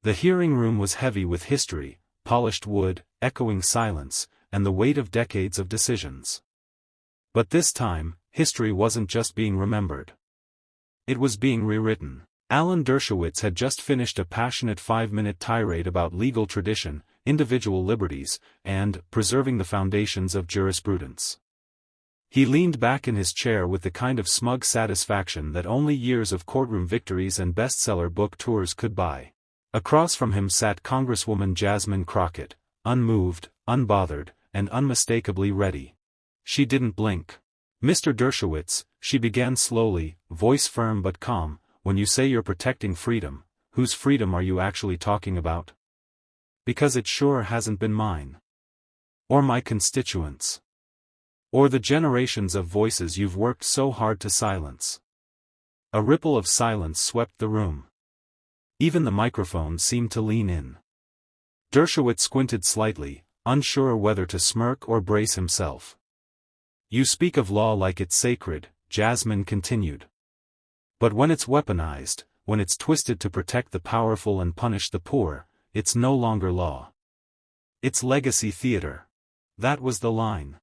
The hearing room was heavy with history, polished wood, echoing silence, and the weight of decades of decisions. But this time, history wasn't just being remembered. It was being rewritten. Alan Dershowitz had just finished a passionate 5-minute tirade about legal tradition, individual liberties, and preserving the foundations of jurisprudence. He leaned back in his chair with the kind of smug satisfaction that only years of courtroom victories and bestseller book tours could buy. Across from him sat Congresswoman Jasmine Crockett, unmoved, unbothered, and unmistakably ready. She didn't blink. "Mr. Dershowitz," she began slowly, voice firm but calm, "when you say you're protecting freedom, whose freedom are you actually talking about? Because it sure hasn't been mine. Or my constituents. Or the generations of voices you've worked so hard to silence." A ripple of silence swept the room. Even the microphone seemed to lean in. Dershowitz squinted slightly, unsure whether to smirk or brace himself. "You speak of law like it's sacred," Jasmine continued. "But when it's weaponized, when it's twisted to protect the powerful and punish the poor, it's no longer law. It's legacy theater." That was the line.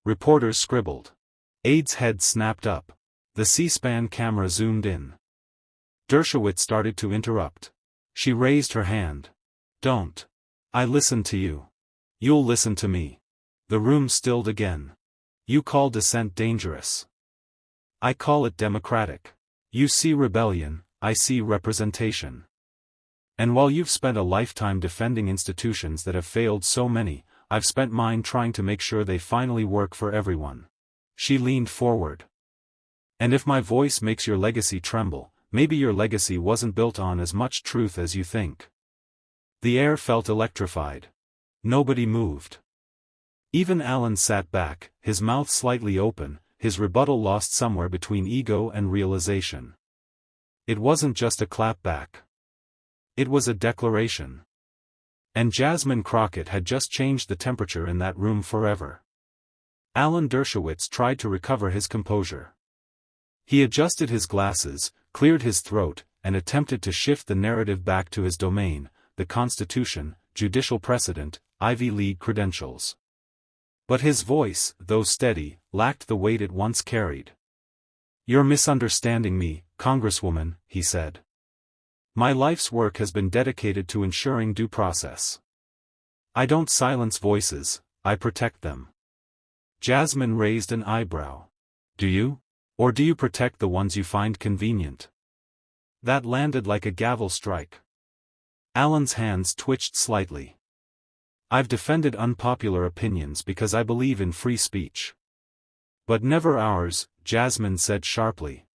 Reporters scribbled. Aide's head snapped up. The C-SPAN camera zoomed in. Dershowitz started to interrupt. She raised her hand. "Don't. I listened to you. You'll listen to me." The room stilled again. "You call dissent dangerous. I call it democratic. You see rebellion, I see representation. And while you've spent a lifetime defending institutions that have failed so many, I've spent mine trying to make sure they finally work for everyone." She leaned forward. "And if my voice makes your legacy tremble, maybe your legacy wasn't built on as much truth as you think." The air felt electrified. Nobody moved. Even Alan sat back, his mouth slightly open, his rebuttal lost somewhere between ego and realization. It wasn't just a clapback. It was a declaration. And Jasmine Crockett had just changed the temperature in that room forever. Alan Dershowitz tried to recover his composure. He adjusted his glasses, cleared his throat, and attempted to shift the narrative back to his domain, the Constitution, judicial precedent, Ivy League credentials. But his voice, though steady, lacked the weight it once carried. "You're misunderstanding me, Congresswoman," he said. "My life's work has been dedicated to ensuring due process. I don't silence voices, I protect them." Jasmine raised an eyebrow. "Do you? Or do you protect the ones you find convenient?" That landed like a gavel strike. Alan's hands twitched slightly. "I've defended unpopular opinions because I believe in free speech. But never ours," Jasmine said sharply.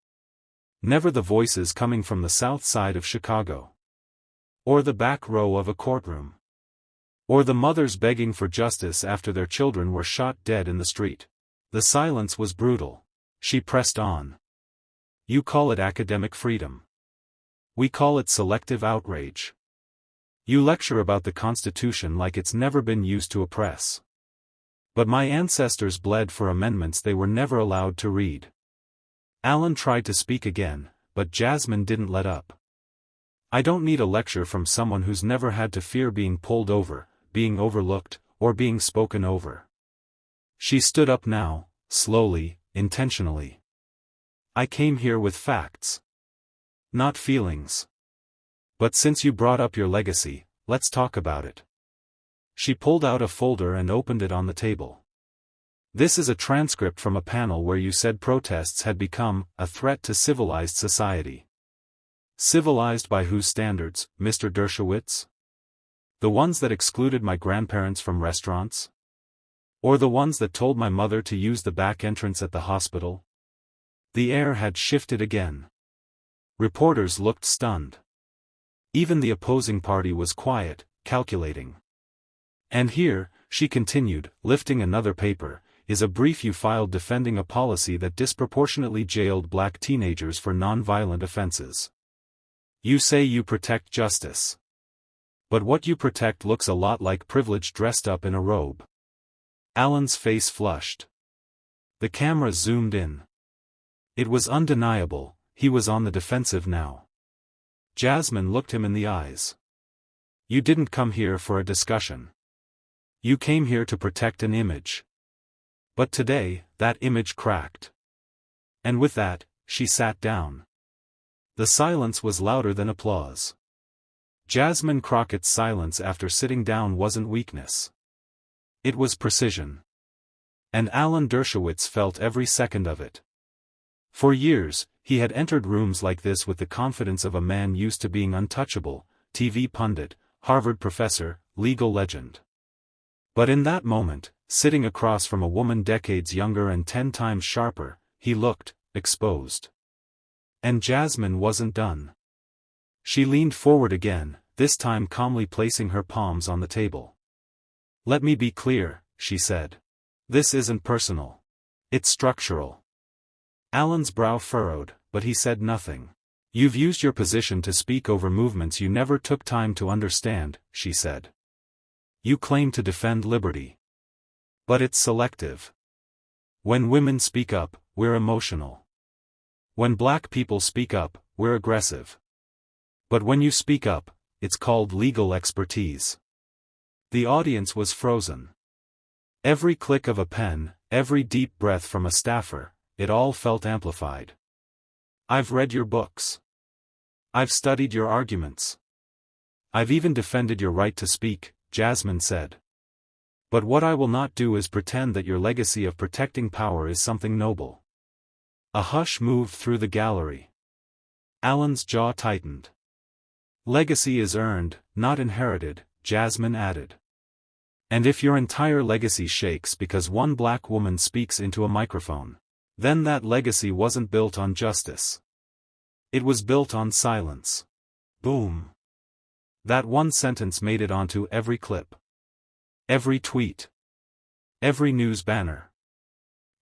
"Never the voices coming from the south side of Chicago. Or the back row of a courtroom. Or the mothers begging for justice after their children were shot dead in the street." The silence was brutal. She pressed on. "You call it academic freedom. We call it selective outrage. You lecture about the Constitution like it's never been used to oppress. But my ancestors bled for amendments they were never allowed to read." Alan tried to speak again, but Jasmine didn't let up. "I don't need a lecture from someone who's never had to fear being pulled over, being overlooked, or being spoken over." She stood up now, slowly, intentionally. "I came here with facts. Not feelings. But since you brought up your legacy, let's talk about it." She pulled out a folder and opened it on the table. "This is a transcript from a panel where you said protests had become a threat to civilized society." "Civilized by whose standards, Mr. Dershowitz? The ones that excluded my grandparents from restaurants? Or the ones that told my mother to use the back entrance at the hospital?" The air had shifted again. Reporters looked stunned. Even the opposing party was quiet, calculating. "And here," she continued, lifting another paper, "is a brief you filed defending a policy that disproportionately jailed black teenagers for non-violent offenses. You say you protect justice. But what you protect looks a lot like privilege dressed up in a robe." Alan's face flushed. The camera zoomed in. It was undeniable, he was on the defensive now. Jasmine looked him in the eyes. You didn't come here for a discussion. You came here to protect an image. But today, that image cracked. And with that, she sat down. The silence was louder than applause. Jasmine Crockett's silence after sitting down wasn't weakness. It was precision. And Alan Dershowitz felt every second of it. For years, he had entered rooms like this with the confidence of a man used to being untouchable, TV pundit, Harvard professor, legal legend. But in that moment, sitting across from a woman decades younger and 10 times sharper, he looked exposed. And Jasmine wasn't done. She leaned forward again, this time calmly placing her palms on the table. "Let me be clear," she said. "This isn't personal. It's structural." Alan's brow furrowed, but he said nothing. "You've used your position to speak over movements you never took time to understand," she said. "You claim to defend liberty. But it's selective. When women speak up, we're emotional. When black people speak up, we're aggressive. But when you speak up, it's called legal expertise." The audience was frozen. Every click of a pen, every deep breath from a staffer, it all felt amplified. "I've read your books. I've studied your arguments. I've even defended your right to speak," Jasmine said. "But what I will not do is pretend that your legacy of protecting power is something noble." A hush moved through the gallery. Alan's jaw tightened. "Legacy is earned, not inherited," Jasmine added. "And if your entire legacy shakes because one black woman speaks into a microphone, then that legacy wasn't built on justice. It was built on silence." Boom. That one sentence made it onto every clip. Every tweet. Every news banner.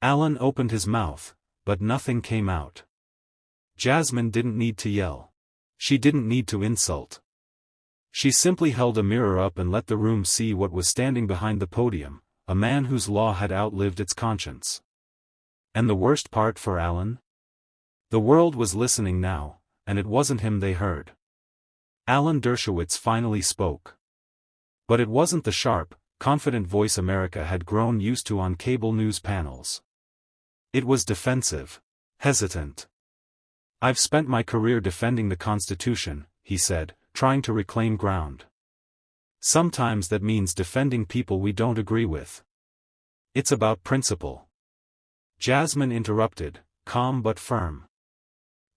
Alan opened his mouth, but nothing came out. Jasmine didn't need to yell. She didn't need to insult. She simply held a mirror up and let the room see what was standing behind the podium, a man whose law had outlived its conscience. And the worst part for Alan? The world was listening now, and it wasn't him they heard. Alan Dershowitz finally spoke. But it wasn't the sharp, confident voice America had grown used to on cable news panels. It was defensive. Hesitant. "I've spent my career defending the Constitution," he said, trying to reclaim ground. "Sometimes that means defending people we don't agree with. It's about principle." Jasmine interrupted, calm but firm.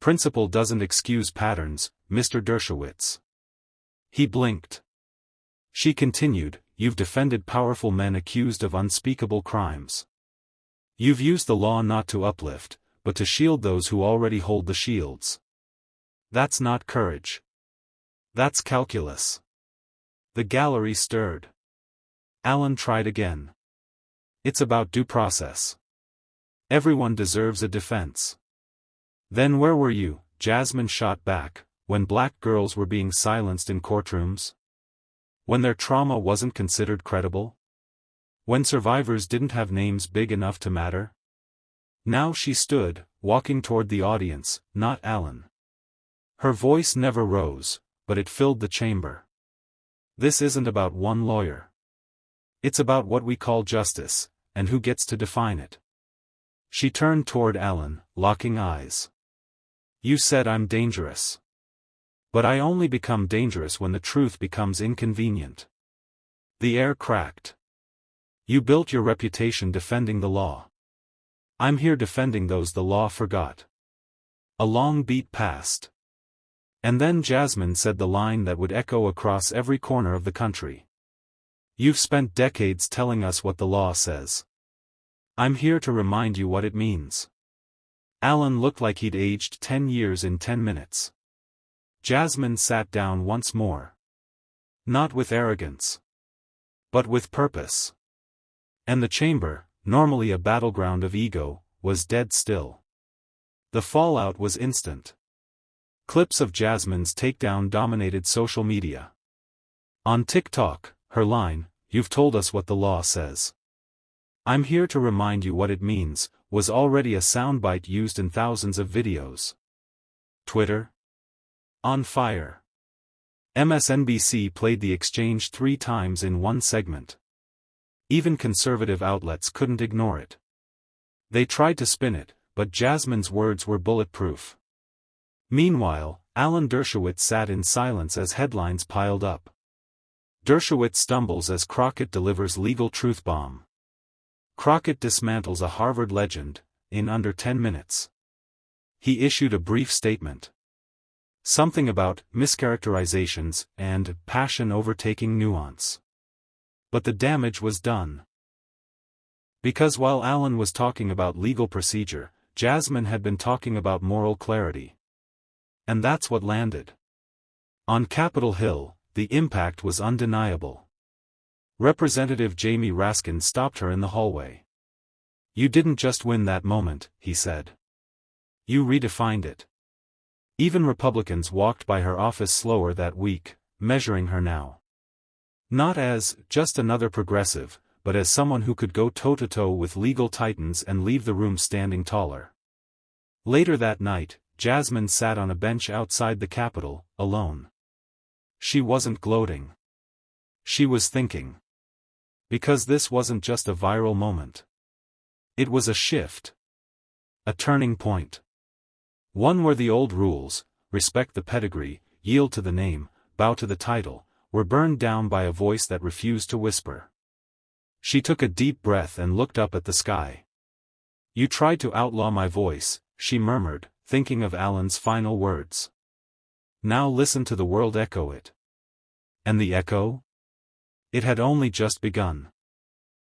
"Principle doesn't excuse patterns, Mr. Dershowitz." He blinked. She continued, "You've defended powerful men accused of unspeakable crimes. You've used the law not to uplift, but to shield those who already hold the shields. That's not courage. That's calculus." The gallery stirred. Alan tried again. "It's about due process. Everyone deserves a defense." "Then where were you," Jasmine shot back, "when black girls were being silenced in courtrooms? When their trauma wasn't considered credible? When survivors didn't have names big enough to matter?" Now she stood, walking toward the audience, not Alan. Her voice never rose, but it filled the chamber. "This isn't about one lawyer. It's about what we call justice, and who gets to define it." She turned toward Alan, locking eyes. "You said I'm dangerous. But I only become dangerous when the truth becomes inconvenient." The air cracked. "You built your reputation defending the law. I'm here defending those the law forgot." A long beat passed. And then Jasmine said the line that would echo across every corner of the country. "You've spent decades telling us what the law says. I'm here to remind you what it means." Alan looked like he'd aged 10 years in 10 minutes. Jasmine sat down once more. Not with arrogance, but with purpose. And the chamber, normally a battleground of ego, was dead still. The fallout was instant. Clips of Jasmine's takedown dominated social media. On TikTok, her line, "You've told us what the law says. I'm here to remind you what it means," was already a soundbite used in thousands of videos. Twitter? On fire. MSNBC played the exchange 3 times in one segment. Even conservative outlets couldn't ignore it. They tried to spin it, but Jasmine's words were bulletproof. Meanwhile, Alan Dershowitz sat in silence as headlines piled up. Dershowitz stumbles as Crockett delivers legal truth bomb. Crockett dismantles a Harvard legend, in under 10 minutes. He issued a brief statement. Something about mischaracterizations and passion overtaking nuance. But the damage was done. Because while Alan was talking about legal procedure, Jasmine had been talking about moral clarity. And that's what landed. On Capitol Hill, the impact was undeniable. Representative Jamie Raskin stopped her in the hallway. "You didn't just win that moment," he said. "You redefined it." Even Republicans walked by her office slower that week, measuring her now. Not as just another progressive, but as someone who could go toe-to-toe with legal titans and leave the room standing taller. Later that night, Jasmine sat on a bench outside the Capitol, alone. She wasn't gloating. She was thinking. Because this wasn't just a viral moment. It was a shift. A turning point. One where the old rules, respect the pedigree, yield to the name, bow to the title, were burned down by a voice that refused to whisper. She took a deep breath and looked up at the sky. "You tried to outlaw my voice," she murmured, thinking of Alan's final words. "Now listen to the world echo it." And the echo? It had only just begun.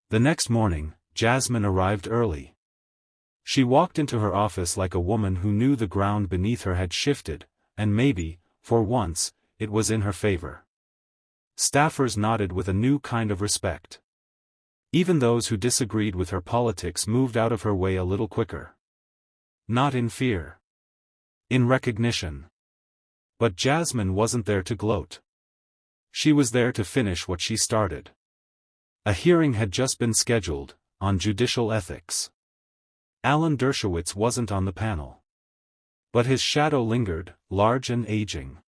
The next morning, Jasmine arrived early. She walked into her office like a woman who knew the ground beneath her had shifted, and maybe, for once, it was in her favor. Staffers nodded with a new kind of respect. Even those who disagreed with her politics moved out of her way a little quicker. Not in fear. In recognition. But Jasmine wasn't there to gloat. She was there to finish what she started. A hearing had just been scheduled, on judicial ethics. Alan Dershowitz wasn't on the panel. But his shadow lingered, large and aging.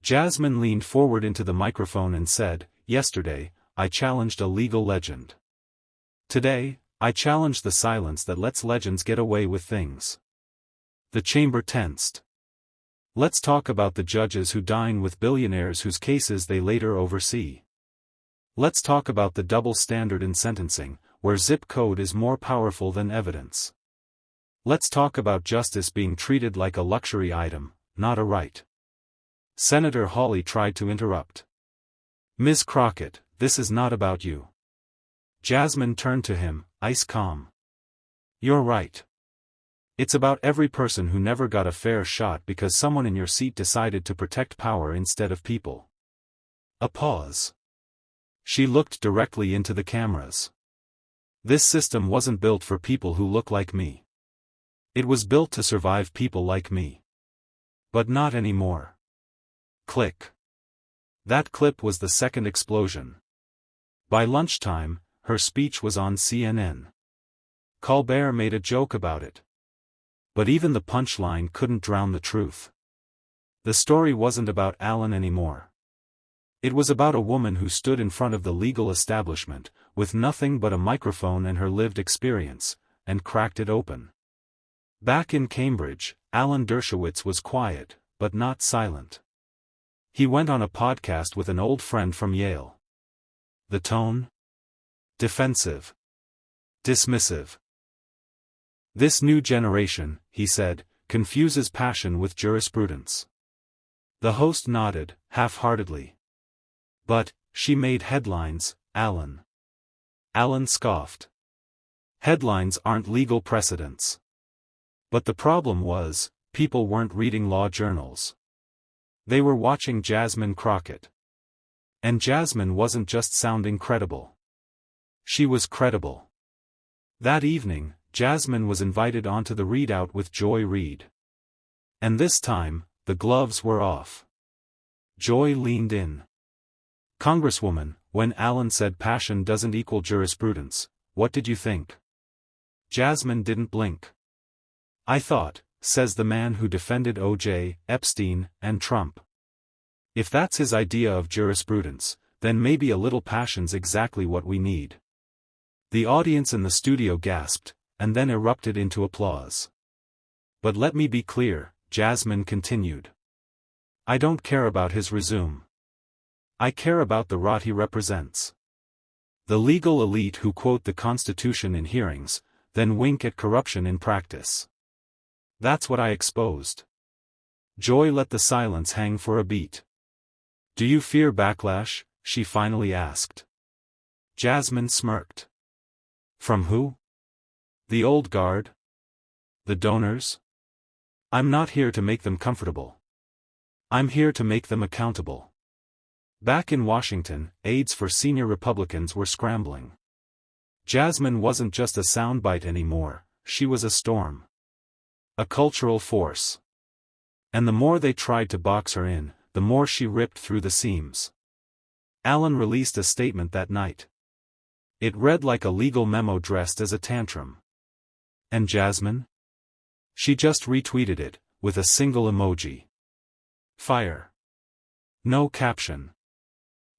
Jasmine leaned forward into the microphone and said, "Yesterday, I challenged a legal legend. Today, I challenge the silence that lets legends get away with things." The chamber tensed. Let's talk about the judges who dine with billionaires whose cases they later oversee. Let's talk about the double standard in sentencing, where zip code is more powerful than evidence. Let's talk about justice being treated like a luxury item, not a right. Senator Hawley tried to interrupt. "Ms. Crockett, this is not about you." Jasmine turned to him, ice calm. "You're right. It's about every person who never got a fair shot because someone in your seat decided to protect power instead of people." A pause. She looked directly into the cameras. "This system wasn't built for people who look like me. It was built to survive people like me. But not anymore." Click. That clip was the second explosion. By lunchtime, her speech was on CNN. Colbert made a joke about it. But even the punchline couldn't drown the truth. The story wasn't about Alan anymore. It was about a woman who stood in front of the legal establishment, with nothing but a microphone and her lived experience, and cracked it open. Back in Cambridge, Alan Dershowitz was quiet, but not silent. He went on a podcast with an old friend from Yale. The tone? Defensive. Dismissive. "This new generation," he said, "confuses passion with jurisprudence." The host nodded, half-heartedly. "But, she made headlines, Alan." Alan scoffed. "Headlines aren't legal precedents." But the problem was, people weren't reading law journals. They were watching Jasmine Crockett. And Jasmine wasn't just sounding credible. She was credible. That evening, Jasmine was invited onto the readout with Joy Reid. And this time, the gloves were off. Joy leaned in. "Congresswoman, when Alan said passion doesn't equal jurisprudence, what did you think?" Jasmine didn't blink. "I thought," says the man who defended O.J., Epstein, and Trump. If that's his idea of jurisprudence, then maybe a little passion's exactly what we need. The audience in the studio gasped, and then erupted into applause. But let me be clear, Jasmine continued. I don't care about his resume. I care about the rot he represents. The legal elite who quote the Constitution in hearings, then wink at corruption in practice. That's what I exposed. Joy let the silence hang for a beat. Do you fear backlash? She finally asked. Jasmine smirked. From who? The old guard? The donors? I'm not here to make them comfortable. I'm here to make them accountable. Back in Washington, aides for senior Republicans were scrambling. Jasmine wasn't just a soundbite anymore, she was a storm. A cultural force. And the more they tried to box her in, the more she ripped through the seams. Alan released a statement that night. It read like a legal memo dressed as a tantrum. And Jasmine? She just retweeted it, with a single emoji. Fire. No caption.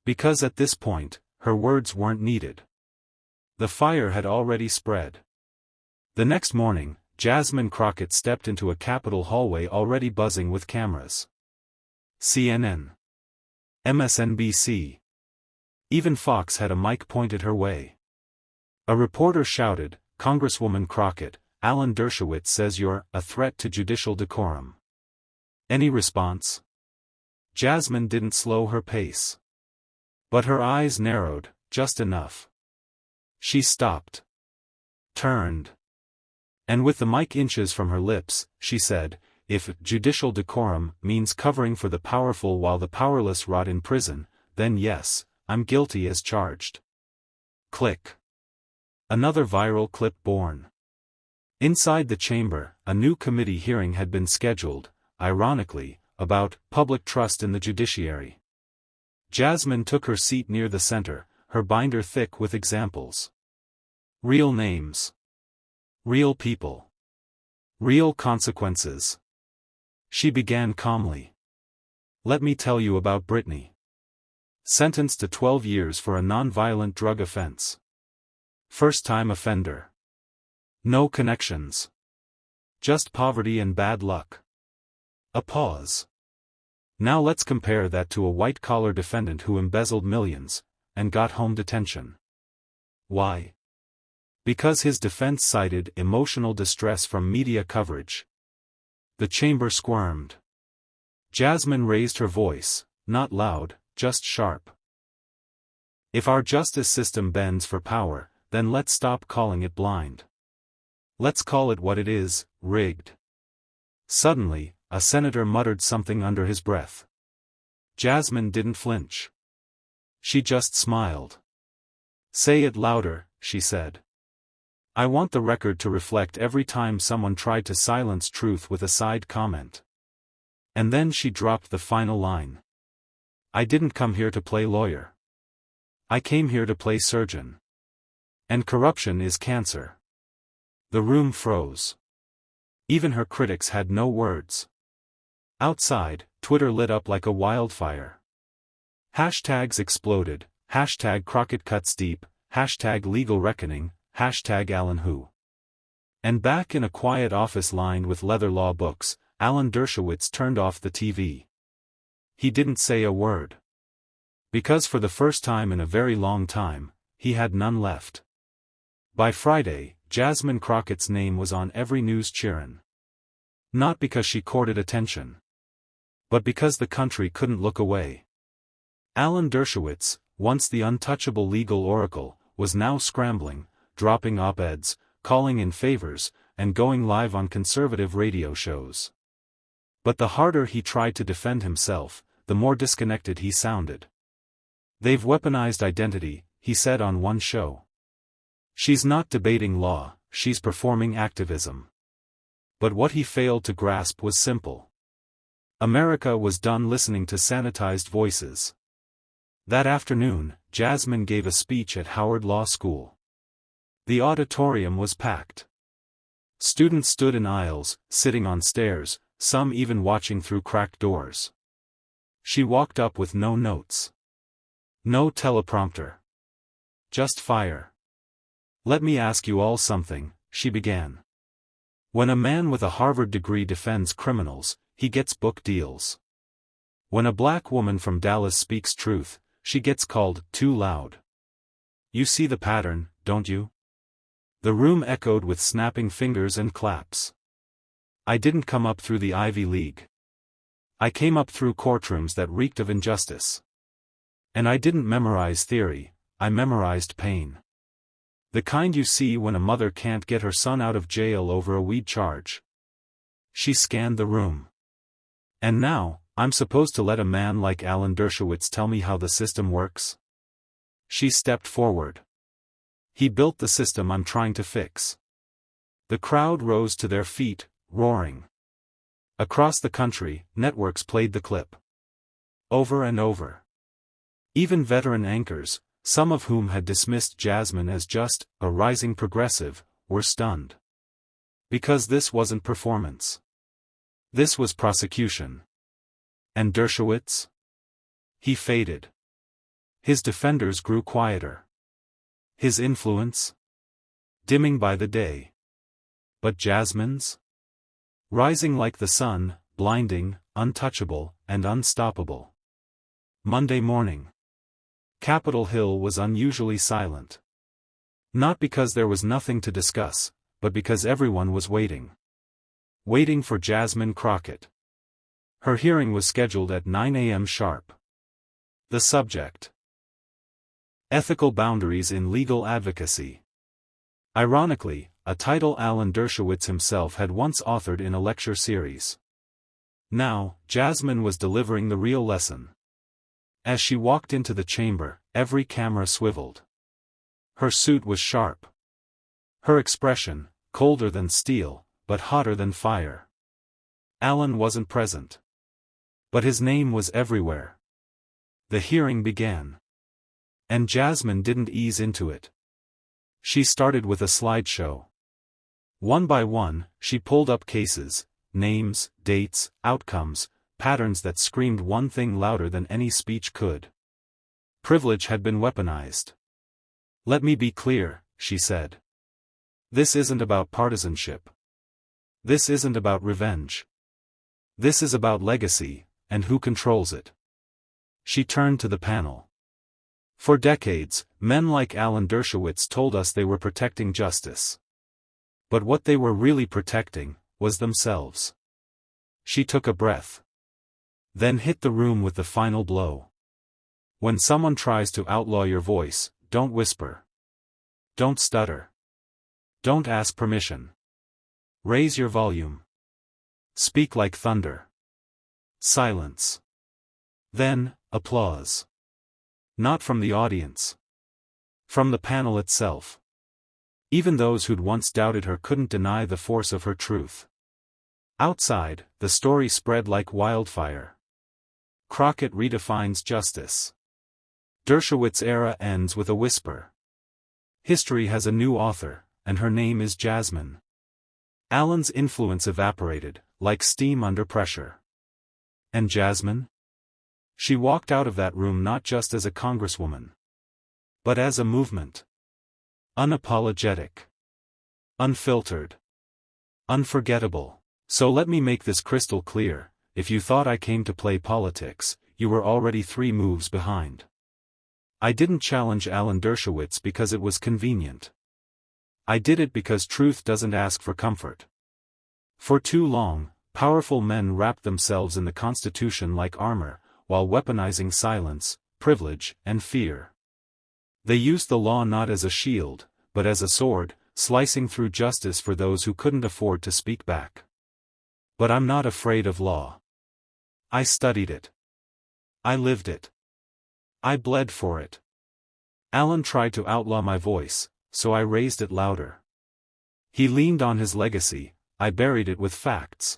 Because at this point, her words weren't needed. The fire had already spread. The next morning, Jasmine Crockett stepped into a Capitol hallway already buzzing with cameras. CNN. MSNBC. Even Fox had a mic pointed her way. A reporter shouted, "Congresswoman Crockett, Alan Dershowitz says you're a threat to judicial decorum." Any response? Jasmine didn't slow her pace. But her eyes narrowed, just enough. She stopped. Turned. And with the mic inches from her lips, she said, "If judicial decorum means covering for the powerful while the powerless rot in prison, then yes, I'm guilty as charged." Click. Another viral clip born. Inside the chamber, a new committee hearing had been scheduled, ironically, about public trust in the judiciary. Jasmine took her seat near the center, her binder thick with examples. Real names. Real people. Real consequences. She began calmly. Let me tell you about Brittany. Sentenced to 12 years for a non-violent drug offense. First-time offender. No connections. Just poverty and bad luck. A pause. Now let's compare that to a white-collar defendant who embezzled millions, and got home detention. Why? Because his defense cited emotional distress from media coverage. The chamber squirmed. Jasmine raised her voice, not loud, just sharp. If our justice system bends for power, then let's stop calling it blind. Let's call it what it is, rigged. Suddenly, a senator muttered something under his breath. Jasmine didn't flinch. She just smiled. Say it louder, she said. I want the record to reflect every time someone tried to silence truth with a side comment. And then she dropped the final line. I didn't come here to play lawyer. I came here to play surgeon. And corruption is cancer. The room froze. Even her critics had no words. Outside, Twitter lit up like a wildfire. Hashtags exploded, hashtag Crockett cuts deep, hashtag legal reckoning, hashtag Alan who. And back in a quiet office lined with leather law books, Alan Dershowitz turned off the TV. He didn't say a word. Because for the first time in a very long time, he had none left. By Friday, Jasmine Crockett's name was on every news cheerin'. Not because she courted attention. But because the country couldn't look away. Alan Dershowitz, once the untouchable legal oracle, was now scrambling, dropping op-eds, calling in favors, and going live on conservative radio shows. But the harder he tried to defend himself, the more disconnected he sounded. They've weaponized identity, he said on one show. She's not debating law, she's performing activism. But what he failed to grasp was simple. America was done listening to sanitized voices. That afternoon, Jasmine gave a speech at Howard Law School. The auditorium was packed. Students stood in aisles, sitting on stairs, some even watching through cracked doors. She walked up with no notes. No teleprompter. Just fire. "Let me ask you all something," she began. "When a man with a Harvard degree defends criminals, he gets book deals. When a black woman from Dallas speaks truth, she gets called too loud. You see the pattern, don't you?" The room echoed with snapping fingers and claps. "I didn't come up through the Ivy League. I came up through courtrooms that reeked of injustice. And I didn't memorize theory, I memorized pain. The kind you see when a mother can't get her son out of jail over a weed charge." She scanned the room. "And now, I'm supposed to let a man like Alan Dershowitz tell me how the system works?" She stepped forward. "He built the system I'm trying to fix." The crowd rose to their feet, roaring. Across the country, networks played the clip. Over and over. Even veteran anchors, some of whom had dismissed Jasmine as just a rising progressive, were stunned. Because this wasn't performance. This was prosecution. And Dershowitz? He faded. His defenders grew quieter. His influence? Dimming by the day. But Jasmine's? Rising like the sun, blinding, untouchable, and unstoppable. Monday morning. Capitol Hill was unusually silent. Not because there was nothing to discuss, but because everyone was waiting. Waiting for Jasmine Crockett. Her hearing was scheduled at 9 a.m. sharp. The subject: ethical boundaries in legal advocacy. Ironically, a title Alan Dershowitz himself had once authored in a lecture series. Now, Jasmine was delivering the real lesson. As she walked into the chamber, every camera swiveled. Her suit was sharp. Her expression, colder than steel, but hotter than fire. Alan wasn't present. But his name was everywhere. The hearing began. And Jasmine didn't ease into it. She started with a slideshow. One by one, she pulled up cases, names, dates, outcomes, patterns that screamed one thing louder than any speech could. Privilege had been weaponized. "Let me be clear," she said. "This isn't about partisanship. This isn't about revenge. This is about legacy, and who controls it." She turned to the panel. "For decades, men like Alan Dershowitz told us they were protecting justice. But what they were really protecting was themselves." She took a breath. Then hit the room with the final blow. When someone tries to outlaw your voice, don't whisper. Don't stutter. Don't ask permission. Raise your volume. Speak like thunder. Silence. Then, applause. Not from the audience. From the panel itself. Even those who'd once doubted her couldn't deny the force of her truth. Outside, the story spread like wildfire. Crockett redefines justice. Dershowitz era ends with a whisper. History has a new author, and her name is Jasmine. Alan's influence evaporated, like steam under pressure. And Jasmine? She walked out of that room not just as a congresswoman, but as a movement. Unapologetic. Unfiltered. Unforgettable. So let me make this crystal clear, if you thought I came to play politics, you were already 3 moves behind. I didn't challenge Alan Dershowitz because it was convenient. I did it because truth doesn't ask for comfort. For too long, powerful men wrapped themselves in the Constitution like armor, while weaponizing silence, privilege, and fear. They used the law not as a shield, but as a sword, slicing through justice for those who couldn't afford to speak back. But I'm not afraid of law. I studied it. I lived it. I bled for it. Alan tried to outlaw my voice, so I raised it louder. He leaned on his legacy, I buried it with facts.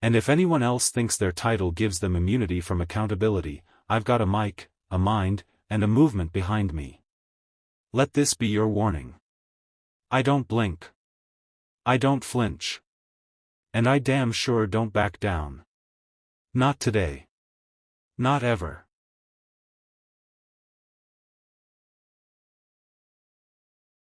And if anyone else thinks their title gives them immunity from accountability, I've got a mic, a mind, and a movement behind me. Let this be your warning. I don't blink. I don't flinch. And I damn sure don't back down. Not today. Not ever.